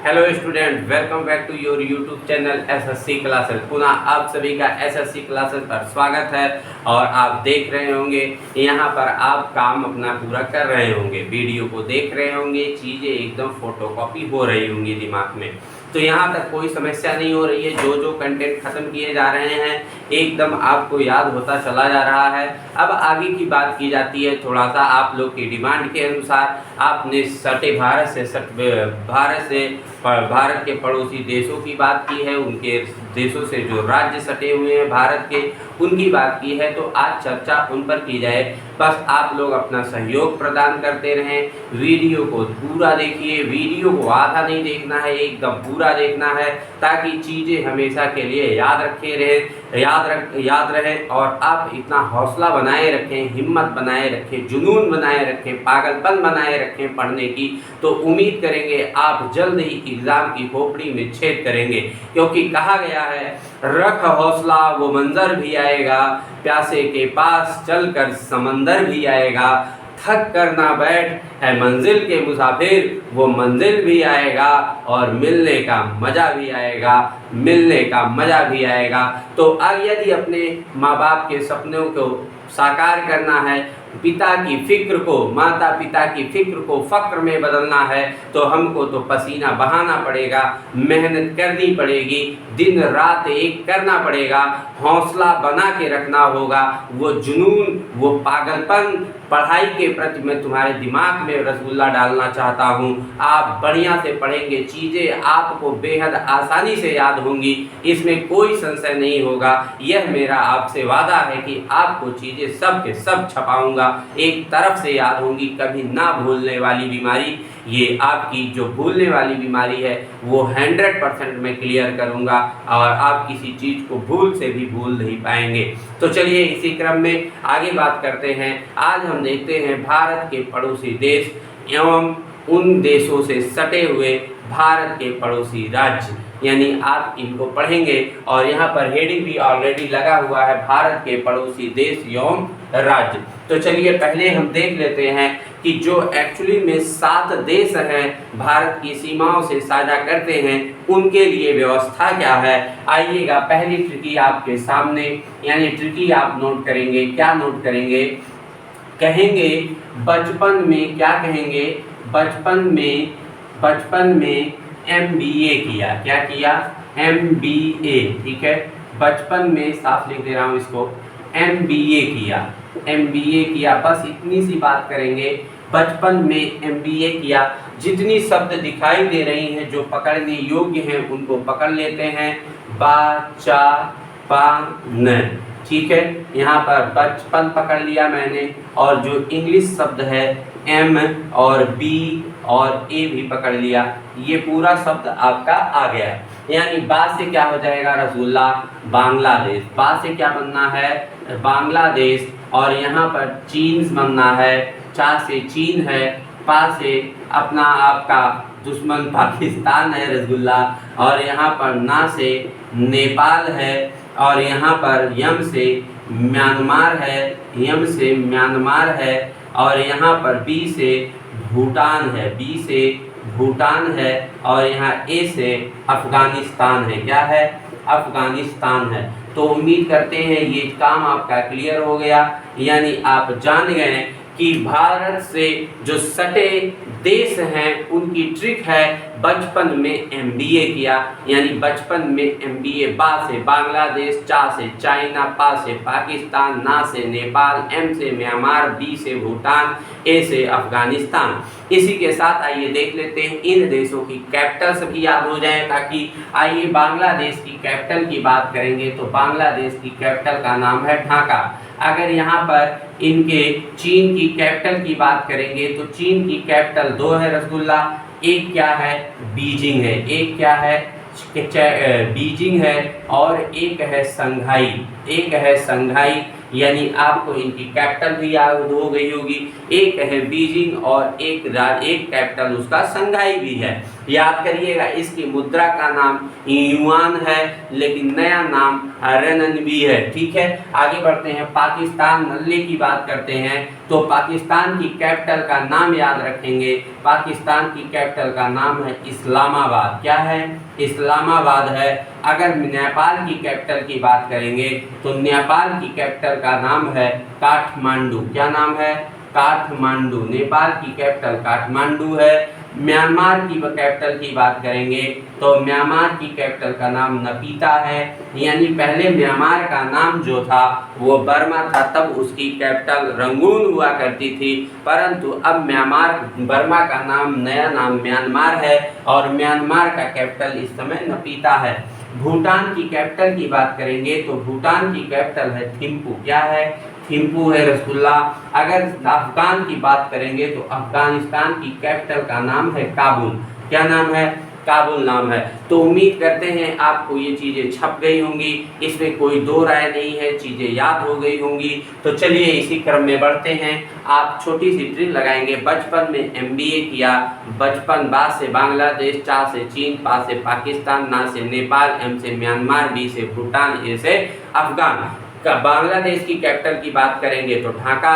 Hello student, welcome back to your YouTube channel SSC classes. पुनः आप सभी का एसएससी क्लासेस पर स्वागत है। और आप देख रहे होंगे यहाँ पर आप काम अपना पूरा कर रहे होंगे, वीडियो को देख रहे होंगे, चीज़ें एकदम फोटोकॉपी हो रही होंगी दिमाग में। तो यहाँ तक कोई समस्या नहीं हो रही है। जो कंटेंट ख़त्म किए जा रहे हैं एकदम आपको याद होता चला जा रहा है। अब आगे की बात की जाती है, थोड़ा सा आप लोग की डिमांड के अनुसार आपने सटे भारत के पड़ोसी देशों की बात की है, उनके देशों से जो राज्य सटे हुए हैं भारत के, उनकी बात की है। तो आज चर्चा उन पर की जाए। बस आप लोग अपना सहयोग प्रदान करते रहें, वीडियो को पूरा देखिए, वीडियो को आधा नहीं देखना है, एकदम पूरा देखना है, ताकि चीज़ें हमेशा के लिए याद रहे। और आप इतना हौसला बनाए रखें, हिम्मत बनाए रखें, जुनून बनाए रखें, पागलपन बनाए रखें पढ़ने की, तो उम्मीद करेंगे आप जल्द ही एग्ज़ाम की खोपड़ी में छेद करेंगे। क्योंकि कहा गया है, रख हौसला वो मंजर भी आएगा, प्यासे के पास चलकर समंदर भी आएगा, थक कर ना बैठ है मंजिल के मुसाफिर, वो मंजिल भी आएगा और मिलने का मज़ा भी आएगा। तो अब यदि अपने माँ बाप के सपनों को साकार करना है, पिता की फिक्र को, माता पिता की फिक्र को फ़क्र में बदलना है, तो हमको तो पसीना बहाना पड़ेगा, मेहनत करनी पड़ेगी, दिन रात एक करना पड़ेगा, हौसला बना के रखना होगा। वो जुनून, वो पागलपन पढ़ाई के प्रति मैं तुम्हारे दिमाग में रसगुल्ला डालना चाहता हूँ। आप बढ़िया से पढ़ेंगे, चीज़ें आपको बेहद आसानी से याद होंगी, इसमें कोई संशय नहीं होगा। यह मेरा आपसे वादा है कि आपको चीज़ें सब के सब छपाऊँगा, एक तरफ से याद होंगी, कभी ना भूलने वाली बीमारी, ये आपकी जो भूलने वाली बीमारी है वो 100% मैं क्लियर करूँगा, और आप किसी चीज़ को भूल से भी भूल नहीं पाएंगे। तो चलिए इसी क्रम में आगे बात करते हैं। आज हम देखते हैं भारत के पड़ोसी देश एवं उन देशों से सटे हुए भारत के पड़ोसी राज्य, यानी आप इनको पढ़ेंगे। और यहाँ पर हेडिंग भी ऑलरेडी लगा हुआ है, भारत के पड़ोसी देश एवं राज्य। तो चलिए पहले हम देख लेते हैं कि जो एक्चुअली में 7 देश हैं भारत की सीमाओं से साझा करते हैं, उनके लिए व्यवस्था क्या है। आइएगा, पहली ट्रिकी आपके सामने, यानी ट्रिकी आप नोट करेंगे। क्या नोट करेंगे? कहेंगे बचपन में, क्या कहेंगे? बचपन में MBA किया। क्या किया? MBA, ठीक है। बचपन में, साफ लिख दे रहा हूँ इसको, MBA किया। बस इतनी सी बात करेंगे, बचपन में MBA किया। जितनी शब्द दिखाई दे रही हैं जो पकड़ने योग्य हैं उनको पकड़ लेते हैं। बा, चा, पा, न, ठीक है। यहाँ पर बचपन पकड़ लिया मैंने, और जो इंग्लिश शब्द है M और B और A भी पकड़ लिया। ये पूरा शब्द आपका आ गया। यानी बा से क्या हो जाएगा रसगुल्ला? बांग्लादेश। बा से क्या बनना है? बांग्लादेश। और यहाँ पर चीन बनना है, चा से चीन है, पा से अपना आपका दुश्मन पाकिस्तान है रसगुल्ला, और यहाँ पर ना से नेपाल है, और यहाँ पर यम से म्यांमार है, और यहाँ पर बी से भूटान है, और यहाँ ए से अफ़गानिस्तान है। क्या है? अफ़गानिस्तान है। तो उम्मीद करते हैं ये काम आपका क्लियर हो गया, यानी आप जान गए कि भारत से जो सटे देश हैं उनकी ट्रिक है बचपन में MBA किया। यानी बचपन में MBA, बा से बांग्लादेश, चा से चाइना, पा से पाकिस्तान, ना से नेपाल, M से म्यांमार, B से भूटान, A से अफ़गानिस्तान। इसी के साथ आइए देख लेते हैं इन देशों की कैपिटल्स भी याद हो जाए, ताकि आइए बांग्लादेश की कैपिटल की बात करेंगे तो बांग्लादेश की कैपिटल का नाम है ढाका। अगर यहाँ पर इनके चीन की कैपिटल की बात करेंगे तो चीन की कैपिटल 2 है रसगुल्ला। एक क्या है? बीजिंग है। एक क्या है? बीजिंग है, और एक है संघाई। यानी आपको इनकी कैपिटल भी याद हो गई होगी। एक है बीजिंग और एक कैपिटल उसका संघाई भी है। याद करिएगा, इसकी मुद्रा का नाम युआन है, लेकिन नया नाम रेननबी है। ठीक है, आगे बढ़ते हैं। पाकिस्तान नल्ले की बात करते हैं तो पाकिस्तान की कैपिटल का नाम याद रखेंगे। पाकिस्तान की कैपिटल का नाम है इस्लामाबाद। क्या है? इस्लामाबाद है। अगर नेपाल की कैपिटल की बात करेंगे तो नेपाल की कैपिटल का नाम है काठमांडू। क्या नाम है? काठमांडू। नेपाल की कैपिटल काठमांडू है। म्यांमार की कैपिटल की बात करेंगे तो म्यांमार की कैपिटल का नाम नपीता है। यानी पहले म्यांमार का नाम जो था वो बर्मा था, तब उसकी कैपिटल रंगून हुआ करती थी, परंतु अब बर्मा का नया नाम म्यांमार है और म्यांमार का कैपिटल इस समय नपीता है। भूटान की कैपिटल की बात करेंगे तो भूटान की कैपिटल है थिम्पू। क्या है? थिम्पू है रसगुल्ला। अगर अफगान की बात करेंगे तो अफगानिस्तान की कैपिटल का नाम है काबुल। क्या नाम है? काबुल नाम है। तो उम्मीद करते हैं आपको ये चीज़ें छप गई होंगी, इसमें कोई दो राय नहीं है, चीज़ें याद हो गई होंगी। तो चलिए इसी क्रम में बढ़ते हैं। आप छोटी सी ट्रिक लगाएंगे। बचपन में MBA किया। बचपन, बा से बांग्लादेश, चा से चीन, पा से पाकिस्तान, ना से नेपाल, M से म्यांमार, B से भूटान, A से अफगान। बांग्लादेश की कैपिटल की बात करेंगे तो ढाका।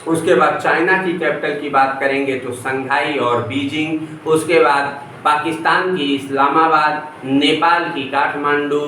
उसके बाद चाइना की कैपिटल की बात करेंगे तो संघाई और बीजिंग। उसके बाद पाकिस्तान की इस्लामाबाद, नेपाल की काठमांडू,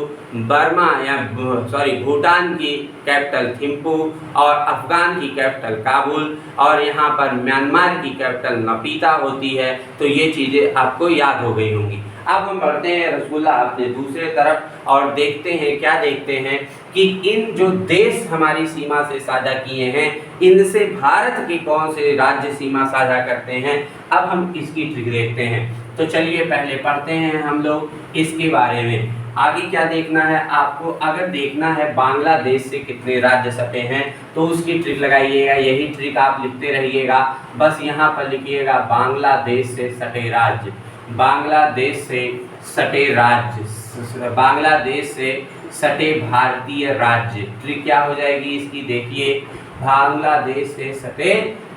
भूटान की कैपिटल थिम्पू और अफगान की कैपिटल काबुल और यहाँ पर म्यांमार की कैपिटल नपीता होती है। तो ये चीज़ें आपको याद हो गई होंगी। अब हम बढ़ते हैं रसगुल्ला अपने दूसरे तरफ और देखते हैं, क्या देखते हैं कि इन जो देश हमारी सीमा से साझा किए हैं, इनसे भारत के कौन से राज्य सीमा साझा करते हैं। अब हम इसकी ट्रिक देखते हैं। तो चलिए पहले पढ़ते हैं हम लोग इसके बारे में। आगे क्या देखना है आपको? अगर देखना है बांग्लादेश से कितने राज्य सटे हैं तो उसकी ट्रिक लगाइएगा। यही ट्रिक आप लिखते रहिएगा। बस यहाँ पर लिखिएगा बांग्लादेश से सटे राज्य, बांग्लादेश से सटे राज्य, बांग्लादेश से सटे भारतीय राज्य। ट्रिक क्या हो जाएगी इसकी? देखिए, बांग्लादेश से सटे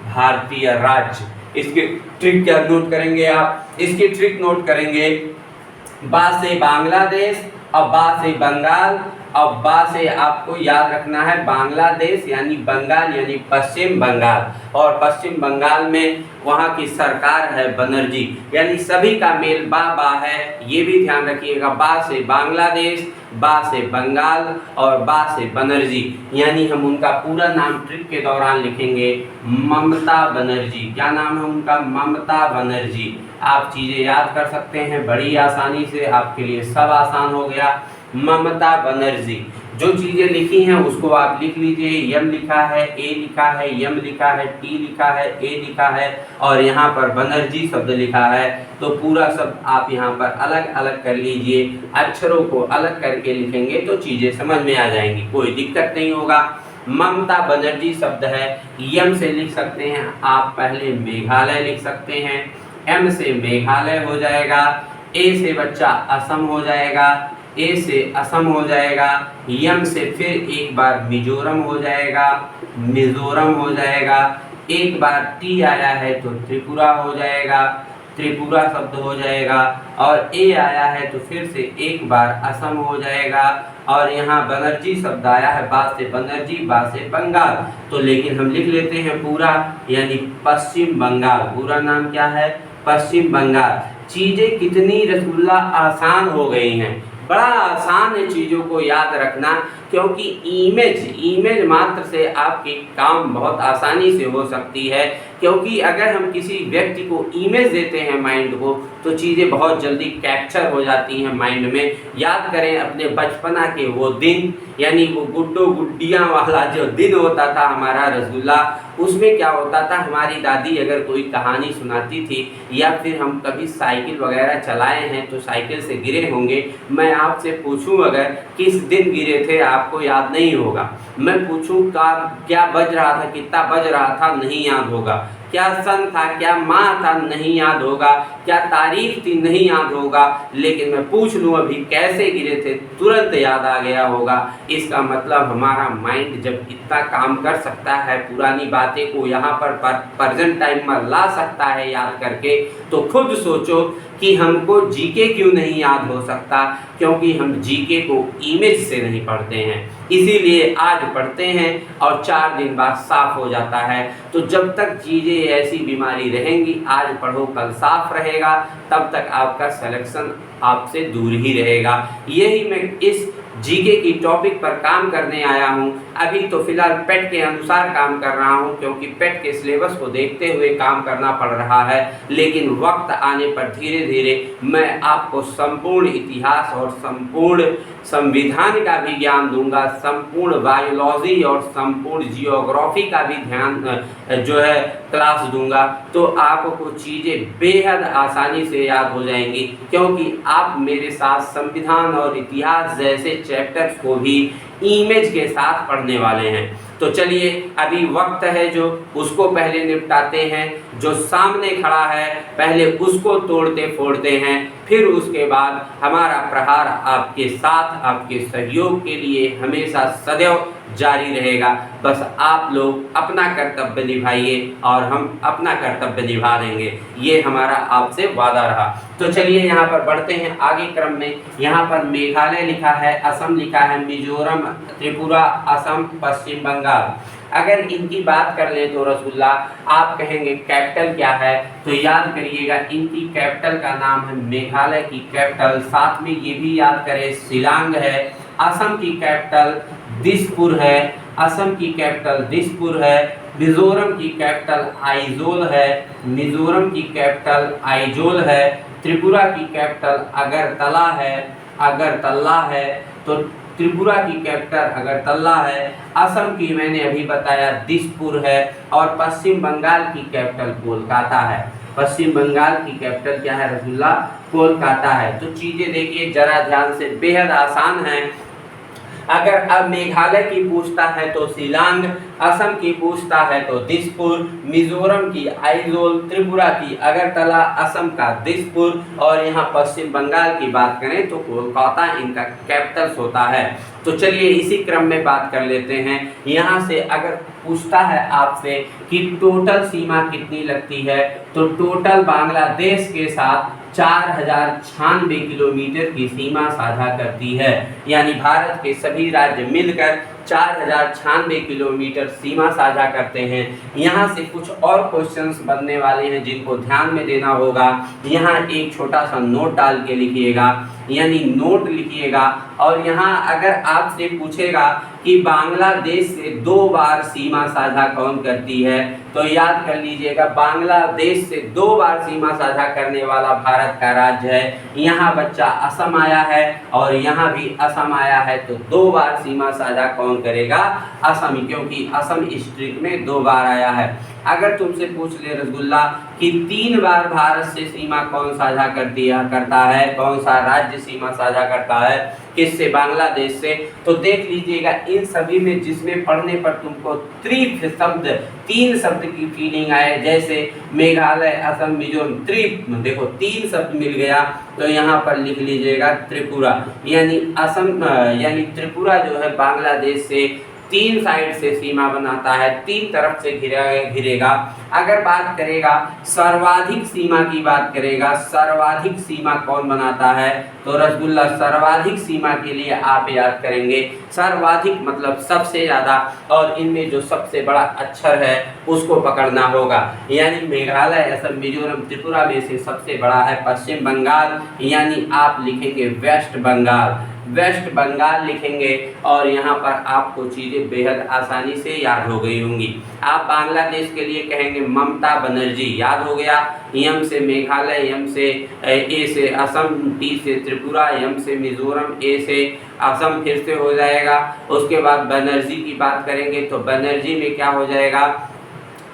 भारतीय राज्य। इसकी ट्रिक क्या नोट करेंगे आप? इसकी ट्रिक नोट करेंगे, बा से बांग्लादेश और बा से बंगाल और बा से आपको याद रखना है बांग्लादेश यानी बंगाल यानी पश्चिम बंगाल, और पश्चिम बंगाल में वहाँ की सरकार है बनर्जी, यानी सभी का मेल बा बा है। ये भी ध्यान रखिएगा, बा से बांग्लादेश, बा से बंगाल और बा से बनर्जी। यानी हम उनका पूरा नाम ट्रिक के दौरान लिखेंगे ममता बनर्जी। क्या नाम है उनका? ममता बनर्जी। आप चीज़ें याद कर सकते हैं बड़ी आसानी से, आपके लिए सब आसान हो गया। ममता बनर्जी। जो चीज़ें लिखी हैं उसको आप लिख लीजिए। यम लिखा है, ए लिखा है, यम लिखा है, टी लिखा है, ए लिखा है और यहाँ पर बनर्जी शब्द लिखा है। तो पूरा शब्द आप यहाँ पर अलग अलग कर लीजिए। अक्षरों को अलग करके लिखेंगे तो चीज़ें समझ में आ जाएंगी, कोई दिक्कत नहीं होगा। ममता बनर्जी शब्द है। यम से लिख सकते हैं आप, पहले मेघालय लिख सकते हैं। एम से मेघालय हो जाएगा। ए से बच्चा असम हो जाएगा, ए से असम हो जाएगा। यम से फिर एक बार मिजोरम हो जाएगा, मिजोरम हो जाएगा। एक बार टी आया है तो त्रिपुरा हो जाएगा, त्रिपुरा शब्द हो जाएगा। और ए आया है तो फिर से एक बार असम हो जाएगा। और यहाँ बनर्जी शब्द आया है, बा से बनर्जी, बा से बंगाल। तो लेकिन हम लिख लेते हैं पूरा, यानी पश्चिम बंगाल। पूरा नाम क्या है? पश्चिम बंगाल। चीज़ें कितनी रसगुल्ला आसान हो गई हैं। बड़ा आसान है चीज़ों को याद रखना, क्योंकि इमेज मात्र से आपके काम बहुत आसानी से हो सकती है। क्योंकि अगर हम किसी व्यक्ति को इमेज देते हैं माइंड को, तो चीज़ें बहुत जल्दी कैप्चर हो जाती हैं माइंड में। याद करें अपने बचपना के वो दिन, यानी वो गुड्डो गुड्डियाँ वाला जो दिन होता था हमारा रसगुल्ला, उसमें क्या होता था, हमारी दादी अगर कोई कहानी सुनाती थी या फिर हम कभी साइकिल वगैरह चलाए हैं तो साइकिल से गिरे होंगे। मैं आपसे पूछूं अगर किस दिन गिरे थे, आपको याद नहीं होगा। मैं पूछूं क्या बज रहा था, कितना बज रहा था, नहीं याद होगा। क्या सन था, क्या माह था नहीं याद होगा, क्या तारीख थी नहीं याद होगा, लेकिन मैं पूछ लूँ अभी कैसे गिरे थे तुरंत याद आ गया होगा। इसका मतलब हमारा माइंड जब इतना काम कर सकता है, पुरानी बातें को यहाँ पर प्रेजेंट टाइम में ला सकता है याद करके, तो खुद सोचो कि हमको जीके क्यों नहीं याद हो सकता, क्योंकि हम जीके को इमेज से नहीं पढ़ते हैं, इसीलिए आज पढ़ते हैं और 4 दिन बाद साफ हो जाता है। तो जब तक चीज़ें ऐसी बीमारी रहेंगी, आज पढ़ो कल साफ रहेगा, तब तक आपका सिलेक्शन आपसे दूर ही रहेगा। यही मैं इस जीके की टॉपिक पर काम करने आया हूँ। अभी तो फिलहाल पेट के अनुसार काम कर रहा हूँ, क्योंकि पेट के सिलेबस को देखते हुए काम करना पड़ रहा है, लेकिन वक्त आने पर धीरे धीरे मैं आपको संपूर्ण इतिहास और संपूर्ण संविधान का भी ज्ञान दूंगा, संपूर्ण बायोलॉजी और संपूर्ण जियोग्राफी का भी ध्यान जो है क्लास दूंगा। तो आपको चीज़ें बेहद आसानी से याद हो जाएंगी, क्योंकि आप मेरे साथ संविधान और इतिहास जैसे चैप्टर्स को भी इमेज के साथ पढ़ने वाले हैं। तो चलिए अभी वक्त है जो उसको पहले निपटाते हैं, जो सामने खड़ा है पहले उसको तोड़ते फोड़ते हैं, फिर उसके बाद हमारा प्रहार आपके साथ आपके सहयोग के लिए हमेशा सदैव जारी रहेगा। बस आप लोग अपना कर्तव्य निभाइए और हम अपना कर्तव्य निभा देंगे, ये हमारा आपसे वादा रहा। तो चलिए यहाँ पर बढ़ते हैं आगे क्रम में। यहाँ पर मेघालय लिखा है, असम लिखा है, मिजोरम, त्रिपुरा, असम, पश्चिम बंगाल। अगर इनकी बात कर लें तो रसगुल्ला आप कहेंगे कैपिटल क्या है, तो याद करिएगा इनकी कैपिटल का नाम है मेघालय की कैपिटल, साथ में ये भी याद करें शिलांग है। असम की कैपिटल दिसपुर है, असम की कैपिटल दिसपुर है। मिजोरम की कैपिटल आइजोल है, मिजोरम की कैपिटल आइजोल है। त्रिपुरा की कैपिटल अगरतला है, अगरतला है। तो त्रिपुरा की कैपिटल अगरतला है। असम की मैंने अभी बताया दिसपुर है, और पश्चिम बंगाल की कैपिटल कोलकाता है। पश्चिम बंगाल की कैपिटल क्या है रसगुल्ला? कोलकाता है। तो चीजें देखिए जरा ध्यान से, बेहद आसान है। अगर अब मेघालय की पूछता है तो शिलांग, असम की पूछता है तो दिसपुर, मिजोरम की आइजोल, त्रिपुरा की अगरतला, असम का दिसपुर, और यहाँ पश्चिम बंगाल की बात करें तो कोलकाता इनका कैपिटल्स होता है। तो चलिए इसी क्रम में बात कर लेते हैं। यहाँ से अगर पूछता है आपसे कि टोटल सीमा कितनी लगती है, तो टोटल बांग्लादेश के साथ 4096 किलोमीटर की सीमा साझा करती है, यानी भारत के सभी राज्य मिलकर 4096 किलोमीटर सीमा साझा करते हैं। यहाँ से कुछ और क्वेश्चंस बनने वाले हैं जिनको ध्यान में देना होगा। यहाँ एक छोटा सा नोट डाल के लिखिएगा, यानी नोट लिखिएगा, और यहाँ अगर आपसे पूछेगा कि बांग्लादेश से 2 बार सीमा साझा कौन करती है, तो याद कर लीजिएगा बांग्लादेश से 2 बार सीमा साझा करने वाला भारत का राज्य है। यहाँ बच्चा असम आया है और यहाँ भी असम आया है, तो 2 बार सीमा साझा कौन करेगा? असम, क्योंकि असम स्ट्रिक्ट में 2 बार आया है। अगर तुमसे पूछ ले रसगुल्ला कि 3 बार भारत से सीमा कौन साझा करता है, कौन सा राज्य सीमा साझा करता है, किससे? बांग्लादेश से। तो देख लीजिएगा इन सभी में जिसमें पढ़ने पर तुमको 3 शब्द की फीलिंग आए, जैसे मेघालय, असम, मिजोरम, देखो 3 शब्द मिल गया, तो यहाँ पर लिख लीजिएगा त्रिपुरा, यानी असम यानी त्रिपुरा जो है बांग्लादेश से 3 साइड से सीमा बनाता है, 3 तरफ से घिरेगा। अगर बात करेगा सर्वाधिक सीमा की बात करेगा, सर्वाधिक सीमा कौन बनाता है, तो रसगुल्ला सर्वाधिक सीमा के लिए आप याद करेंगे सर्वाधिक मतलब सबसे ज़्यादा, और इनमें जो सबसे बड़ा अक्षर है उसको पकड़ना होगा, यानी मेघालय, असम, मिजोरम, त्रिपुरा में से सबसे बड़ा है पश्चिम बंगाल, यानी आप लिखेंगे वेस्ट बंगाल, वेस्ट बंगाल लिखेंगे, और यहाँ पर आपको चीज़ें बेहद आसानी से याद हो गई होंगी। आप बांग्लादेश के लिए कहेंगे ममता बनर्जी, याद हो गया। एम से मेघालय, एम से ए से असम, टी से त्रिपुरा, एम से मिजोरम, ए से असम फिर से हो जाएगा। उसके बाद बनर्जी की बात करेंगे तो बनर्जी में क्या हो जाएगा?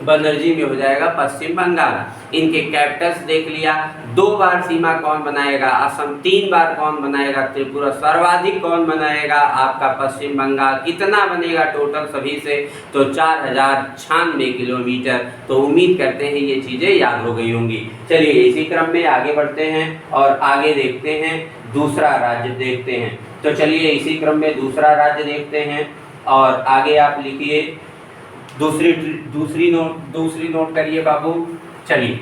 बनर्जी में हो जाएगा पश्चिम बंगाल। इनके कैपिटल्स देख लिया। 2 बार सीमा कौन बनाएगा? असम। 3 बार कौन बनाएगा? त्रिपुरा। सर्वाधिक कौन बनाएगा? आपका पश्चिम बंगाल। कितना बनेगा टोटल सभी से? तो 4096 किलोमीटर। तो उम्मीद करते हैं ये चीज़ें याद हो गई होंगी। चलिए इसी क्रम में आगे बढ़ते हैं और आगे देखते हैं दूसरा राज्य देखते हैं। तो चलिए इसी क्रम में दूसरा राज्य देखते हैं और आगे आप लिखिए दूसरी नोट करिए बाबू। चलिए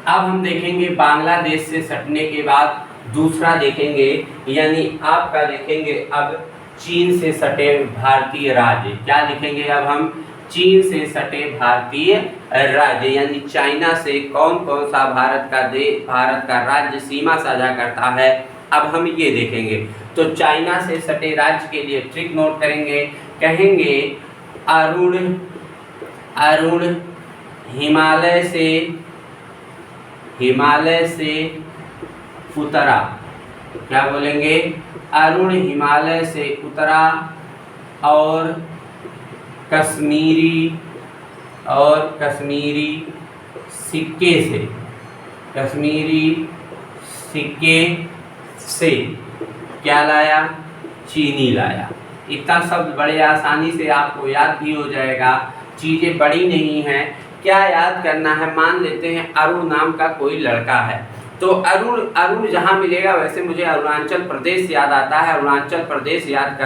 अब हम देखेंगे बांग्लादेश से सटने के बाद दूसरा देखेंगे, यानी आपका देखेंगे अब चीन से सटे भारतीय राज्य। क्या लिखेंगे अब हम? चीन से सटे भारतीय राज्य, यानी चाइना से कौन कौन सा भारत का राज्य सीमा साझा करता है, अब हम ये देखेंगे। तो चाइना से सटे राज्य के लिए ट्रिक नोट करेंगे, कहेंगे अरुण हिमालय से उतरा। क्या बोलेंगे? अरुण हिमालय से उतरा और कश्मीरी सिक्के से क्या लाया? चीनी लाया। इतना शब्द बड़े आसानी से आपको याद भी हो जाएगा, चीज़ें बड़ी नहीं हैं। क्या याद करना है? मान लेते हैं अरुण नाम का कोई लड़का है, तो अरुण जहाँ मिलेगा वैसे मुझे अरुणाचल प्रदेश याद आता है, अरुणाचल प्रदेश याद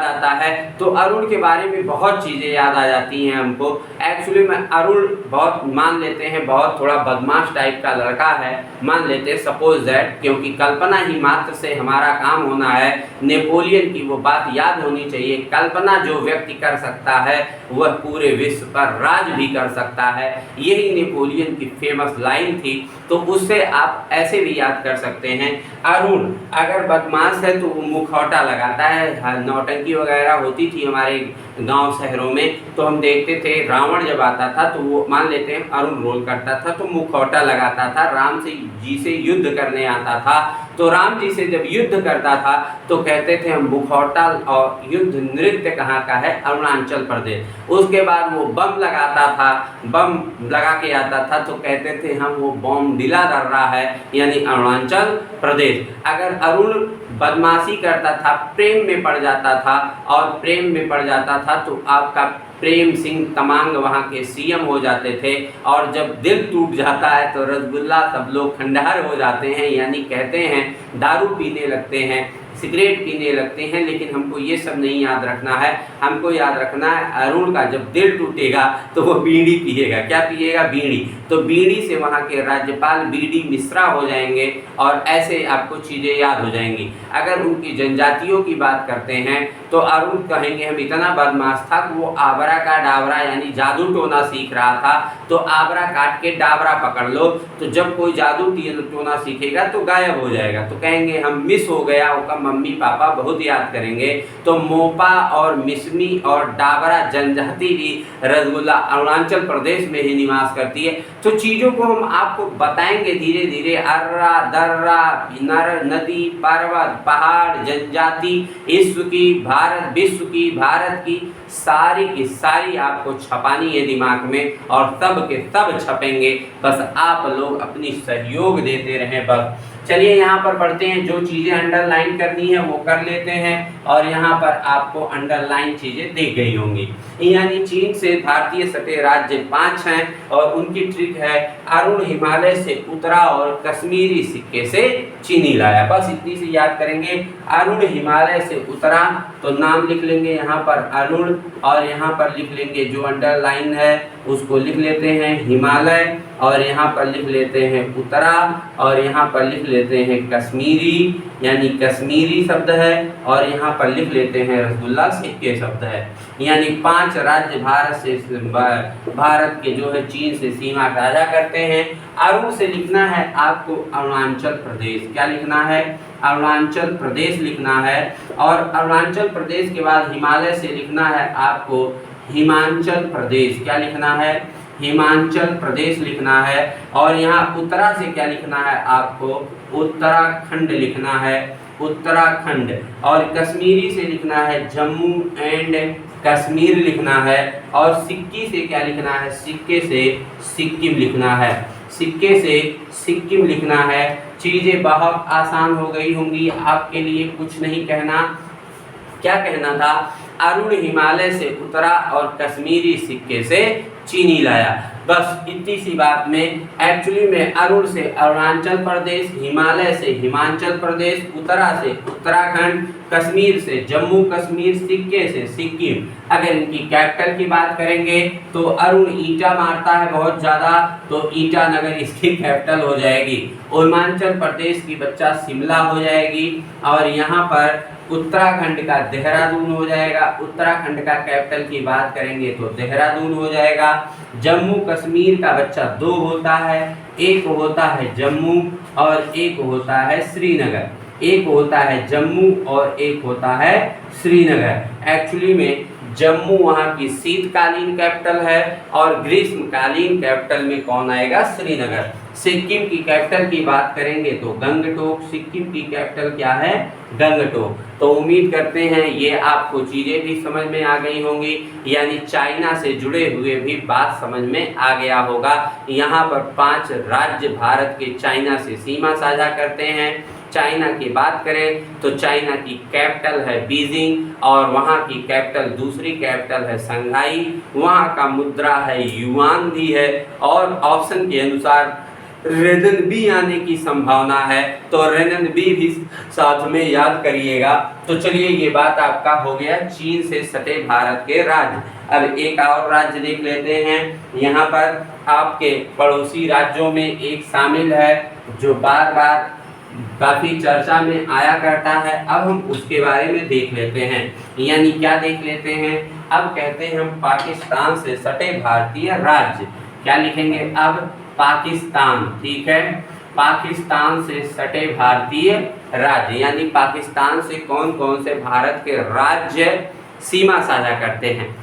आता है। तो अरुण के बारे में बहुत चीज़ें याद आ जाती हैं हमको। एक्चुअली में अरुण बहुत मान लेते हैं बहुत थोड़ा बदमाश टाइप का लड़का है, मान लेते हैं सपोज दैट, क्योंकि कल्पना ही मात्र से हमारा काम होना है। नेपोलियन की वो बात याद होनी चाहिए, कल्पना जो व्यक्ति कर सकता है वह पूरे विश्व पर राज भी कर सकता है। यही नेपोलियन की फेमस लाइन थी। तो उससे आप ऐसे भी याद कर सकते हैं, अरुण अगर बदमाश है तो वो मुखौटा लगाता है। नौटंकी वगैरह होती थी हमारे गांव शहरों में, तो हम देखते थे रावण जब आता था तो वो मान लेते हैं अरुण रोल करता था, तो मुखौटा लगाता था। राम जी से युद्ध करने आता था, तो राम जी से जब युद्ध करता था तो कहते थे हम मुखौटा और युद्ध नृत्य कहाँ का है? अरुणाचल प्रदेश। उसके बाद वो बम लगाता था, बम लगा के आता था तो कहते थे हम वो बम दिला कर रहा है, यानी अरुणाचल प्रदेश। अगर अरुण बदमाशी करता था, प्रेम में पड़ जाता था, और प्रेम में पड़ जाता था तो आपका प्रेम सिंह तमांग वहाँ के सीएम हो जाते थे। और जब दिल टूट जाता है तो रसगुल्ला सब लोग खंडहर हो जाते हैं, यानी कहते हैं दारू पीने लगते हैं, सिगरेट पीने लगते हैं। लेकिन हमको ये सब नहीं याद रखना है, हमको याद रखना है अरुण का जब दिल टूटेगा तो वो बीड़ी पिएगा। क्या पिएगा? बीड़ी। तो बीड़ी से वहाँ के राज्यपाल बीडी मिश्रा हो जाएंगे, और ऐसे आपको चीज़ें याद हो जाएंगी। अगर उनकी जनजातियों की बात करते हैं तो अरुण कहेंगे हम इतना बदमाश था कि वो आबरा का डाबरा यानी जादू टोना सीख रहा था, तो आबरा काट के डाबरा पकड़ लो। तो जब कोई जादू टोना सीखेगा तो गायब हो जाएगा, तो कहेंगे हम मिस हो गया, उसका मम्मी पापा बहुत याद करेंगे। तो मोपा और मिसमी और डाबरा जनजाति भी रसगुल्ला अरुणाचल प्रदेश में ही निवास करती है। तो चीज़ों को हम आपको बताएंगे धीरे धीरे, अर्रा दर्रा नर नदी पर्वत पहाड़ जनजाति विश्व की भारत की सारी आपको छपानी है दिमाग में, और सब के सब छपेंगे, बस आप लोग अपनी सहयोग देते रहें बस। चलिए यहाँ पर पढ़ते हैं, जो चीज़ें अंडरलाइन करनी है वो कर लेते हैं, और यहाँ पर आपको अंडरलाइन चीज़ें दी गई होंगी। यानी चीन से भारतीय सटे राज्य 5 हैं, और उनकी ट्रिक है अरुण हिमालय से उतरा और कश्मीरी सिक्के से चीनी लाया। बस इतनी सी याद करेंगे। अरुण हिमालय से उतरा तो नाम लिख लेंगे यहाँ पर अरुण, और यहाँ पर लिख लेंगे जो अंडरलाइन है उसको लिख लेते हैं हिमालय, और यहाँ पर लिख लेते हैं उत्तरा, और यहाँ पर लिख लेते हैं कश्मीरी यानी कश्मीरी शब्द है, और यहाँ पर लिख लेते हैं रसगुल्ला सिक्के शब्द है। यानी 5 राज्य भारत के जो है चीन से सीमा साझा करते हैं। अरुण से लिखना है आपको अरुणाचल प्रदेश। क्या लिखना है? अरुणाचल प्रदेश लिखना है, और अरुणाचल प्रदेश के बाद हिमालय से लिखना है आपको हिमाचल प्रदेश। क्या लिखना है? हिमाचल प्रदेश लिखना है। और यहाँ उत्तरा से क्या लिखना है आपको? उत्तराखंड लिखना है, उत्तराखंड। और कश्मीरी से लिखना है जम्मू एंड कश्मीर लिखना है, और सिक्की से क्या लिखना है, सिक्के से सिक्किम लिखना है, सिक्के से सिक्किम लिखना है। चीज़ें बहुत आसान हो गई होंगी आपके लिए, कुछ नहीं कहना। क्या कहना था, अरुण हिमालय से उतरा और कश्मीरी सिक्के से चीनी लाया। बस इतनी सी बात में एक्चुअली में अरुण से अरुणाचल प्रदेश, हिमालय से हिमाचल प्रदेश, उत्तरा से उत्तराखंड, कश्मीर से जम्मू कश्मीर, सिक्के से सिक्किम। अगर इनकी कैपिटल की बात करेंगे तो अरुण ईटा मारता है बहुत ज़्यादा, तो ईटानगर इसकी कैपिटल हो जाएगी। हिमाचल प्रदेश की बच्चा शिमला हो जाएगी, और यहाँ पर उत्तराखंड का देहरादून हो जाएगा। उत्तराखंड का कैपिटल की बात करेंगे तो देहरादून हो जाएगा। जम्मू कश्मीर का बच्चा दो होता है, एक होता है जम्मू और एक होता है श्रीनगर। एक होता है जम्मू और एक होता है श्रीनगर। एक्चुअली में जम्मू वहाँ की शीतकालीन कैपिटल है, और ग्रीष्मकालीन कैपिटल में कौन आएगा, श्रीनगर। सिक्किम की कैपिटल की बात करेंगे तो गंगटोक। सिक्किम की कैपिटल क्या है, गंगटोक। तो उम्मीद करते हैं ये आपको चीज़ें भी समझ में आ गई होंगी, यानी चाइना से जुड़े हुए भी बात समझ में आ गया होगा। यहाँ पर 5 राज्य भारत के चाइना से सीमा साझा करते हैं। चाइना की बात करें तो चाइना की कैपिटल है बीजिंग, और वहाँ की कैपिटल, दूसरी कैपिटल है शंघाई। वहाँ का मुद्रा है युआन भी है, और ऑप्शन के अनुसार रेननबी आने की संभावना है, तो रेननबी भी साथ में याद करिएगा। तो चलिए ये बात आपका हो गया चीन से सटे भारत के राज्य। अब एक और राज्य देख लेते हैं। यहाँ पर आपके पड़ोसी राज्यों में एक शामिल है जो बार बार काफ़ी चर्चा में आया करता है। अब हम उसके बारे में देख लेते हैं, यानी क्या देख लेते हैं, अब कहते हैं हम पाकिस्तान से सटे भारतीय राज्य। क्या लिखेंगे अब, पाकिस्तान। ठीक है, पाकिस्तान से सटे भारतीय राज्य, यानी पाकिस्तान से कौन कौन से भारत के राज्य सीमा साझा करते हैं।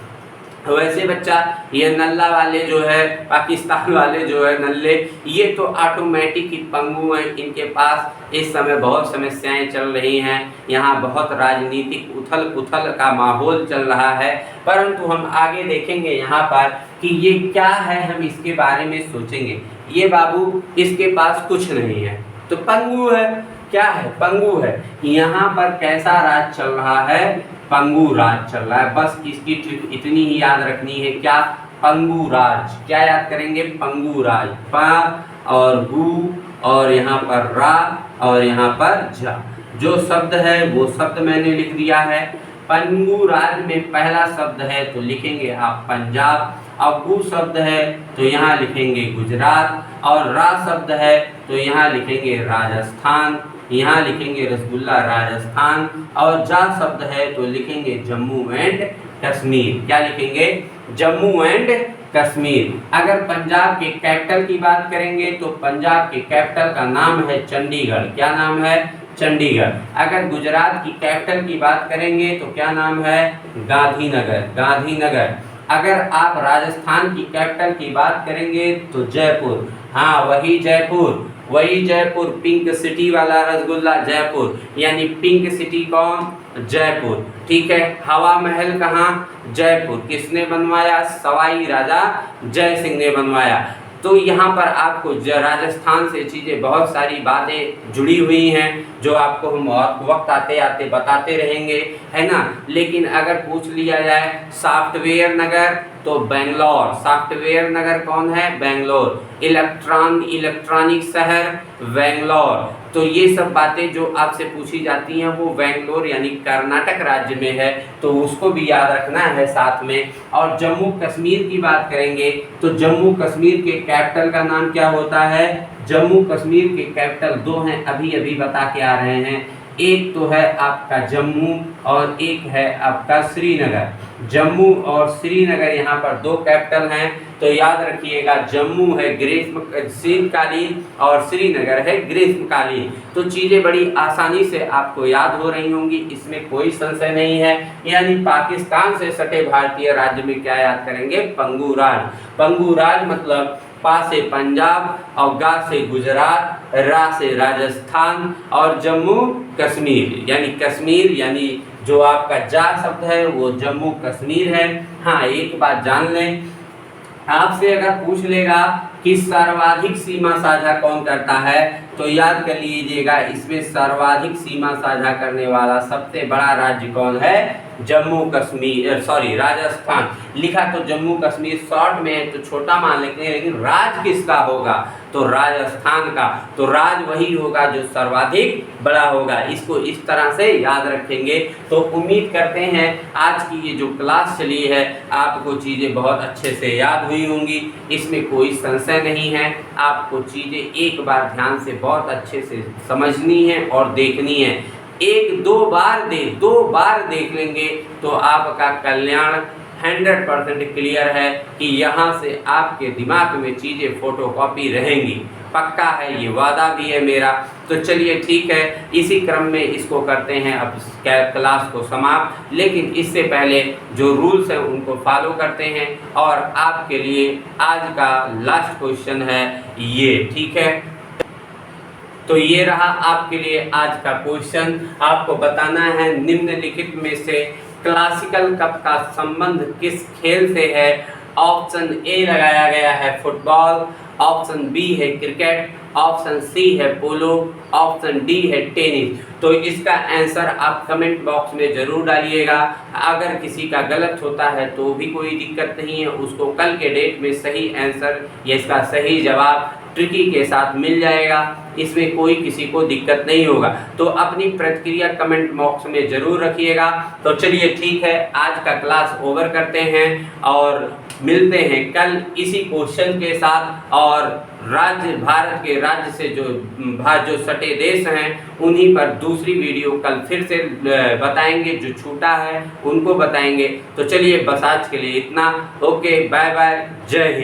वैसे बच्चा ये नल्ला वाले जो है, पाकिस्तान वाले जो है नल्ले, ये तो ऑटोमेटिक ही पंगु हैं। इनके पास इस समय बहुत समस्याएं चल रही हैं। यहाँ बहुत राजनीतिक उथल पुथल का माहौल चल रहा है, परंतु हम आगे देखेंगे यहाँ पर कि ये क्या है, हम इसके बारे में सोचेंगे। ये बाबू इसके पास कुछ नहीं है, तो पंगु है। क्या है, पंगु है। यहाँ पर कैसा राज चल रहा है, पंगु राज चल रहा है। बस इसकी ट्रिक इतनी ही याद रखनी है, क्या, पंगु राज। क्या याद करेंगे, पंगु राज। प और गु और यहाँ पर रा और यहाँ पर जा, जो शब्द है वो शब्द मैंने लिख दिया है। पंगु राज में पहला शब्द है तो लिखेंगे आप पंजाब, अब गु शब्द है तो यहाँ लिखेंगे गुजरात, और रा शब्द है तो यहाँ लिखेंगे राजस्थान, यहाँ लिखेंगे रसगुल्ला राजस्थान, और जा शब्द है तो लिखेंगे जम्मू एंड कश्मीर। क्या लिखेंगे, जम्मू एंड कश्मीर। अगर पंजाब के कैपिटल की बात करेंगे तो पंजाब के कैपिटल का नाम है चंडीगढ़। क्या नाम है, चंडीगढ़। अगर गुजरात की कैपिटल की बात करेंगे तो क्या नाम है, गांधीनगर, गांधीनगर। अगर आप राजस्थान की कैपिटल की बात करेंगे तो जयपुर, हाँ वही जयपुर, वही जयपुर, पिंक सिटी वाला रसगुल्ला जयपुर, यानी पिंक सिटी कौन, जयपुर। ठीक है, हवा महल कहाँ, जयपुर। किसने बनवाया, सवाई राजा जय सिंह ने बनवाया। तो यहाँ पर आपको राजस्थान से चीज़ें बहुत सारी बातें जुड़ी हुई हैं जो आपको हम वक्त आते आते बताते रहेंगे, है ना। लेकिन अगर पूछ लिया जाए सॉफ्टवेयर नगर तो बेंगलोर, सॉफ्टवेयर नगर कौन है, बेंगलोर। इलेक्ट्रॉनिक शहर बेंगलोर। तो ये सब बातें जो आपसे पूछी जाती हैं वो बेंगलोर यानी कर्नाटक राज्य में है, तो उसको भी याद रखना है साथ में। और जम्मू कश्मीर की बात करेंगे तो जम्मू कश्मीर के कैपिटल का नाम क्या होता है, जम्मू कश्मीर के कैपिटल दो हैं, अभी अभी बता के आ रहे हैं। एक तो है आपका जम्मू और एक है आपका श्रीनगर। जम्मू और श्रीनगर यहाँ पर दो कैपिटल हैं, तो याद रखिएगा जम्मू है शीतकालीन और श्रीनगर है ग्रीष्मकालीन। तो चीज़ें बड़ी आसानी से आपको याद हो रही होंगी, इसमें कोई संशय नहीं है। यानी पाकिस्तान से सटे भारतीय राज्य में क्या याद करेंगे, पंगु राज। पंगु राज मतलब पा से पंजाब और गा से गुजरात, रा से राजस्थान और जम्मू कश्मीर, यानी कश्मीर यानी जो आपका जा शब्द है वो जम्मू कश्मीर है। हाँ, एक बात जान लें, आपसे अगर पूछ लेगा कि सर्वाधिक सीमा साझा कौन करता है, तो याद कर लीजिएगा इसमें सर्वाधिक सीमा साझा करने वाला सबसे बड़ा राज्य कौन है? जम्मू कश्मीर, सॉरी राजस्थान। लिखा तो जम्मू कश्मीर शॉर्ट में है तो छोटा मान लेते हैं, लेकिन राज किसका होगा? तो राजस्थान का। तो राज वही होगा जो सर्वाधिक बड़ा होगा। इसको इस तरह से याद रखेंगे। तो उम्मीद करते हैं आज की ये जो क्लास चली है आपको चीज़ें बहुत अच्छे से याद हुई होंगी, इसमें कोई संशय नहीं है। आपको चीज़ें एक बार ध्यान से बहुत अच्छे से समझनी है और देखनी है। दो बार देख लेंगे तो आपका कल्याण 100% क्लियर है कि यहाँ से आपके दिमाग में चीज़ें फोटोकॉपी रहेंगी। पक्का है, ये वादा भी है मेरा। तो चलिए ठीक है, इसी क्रम में इसको करते हैं अब क्लास को समाप्त। लेकिन इससे पहले जो रूल्स हैं उनको फॉलो करते हैं। और आपके लिए आज का लास्ट क्वेश्चन है ये, ठीक है। तो ये रहा आपके लिए आज का क्वेश्चन। आपको बताना है निम्नलिखित में से क्लासिकल कप का संबंध किस खेल से है? ऑप्शन ए लगाया गया है फुटबॉल, ऑप्शन बी है क्रिकेट, ऑप्शन सी है पोलो, ऑप्शन डी है टेनिस। तो इसका आंसर आप कमेंट बॉक्स में ज़रूर डालिएगा। अगर किसी का गलत होता है तो भी कोई दिक्कत नहीं है, उसको कल के डेट में सही आंसर या इसका सही जवाब ट्रिकी के साथ मिल जाएगा। इसमें कोई किसी को दिक्कत नहीं होगा। तो अपनी प्रतिक्रिया कमेंट बॉक्स में ज़रूर रखिएगा। तो चलिए ठीक है, आज का क्लास ओवर करते हैं और मिलते हैं कल इसी क्वेश्चन के साथ। और भारत के राज्य से जो सटे देश हैं उन्हीं पर दूसरी वीडियो कल फिर से बताएंगे, जो छूटा है उनको बताएंगे। तो चलिए बस आज के लिए इतना। ओके, बाय बाय, जय हिंद।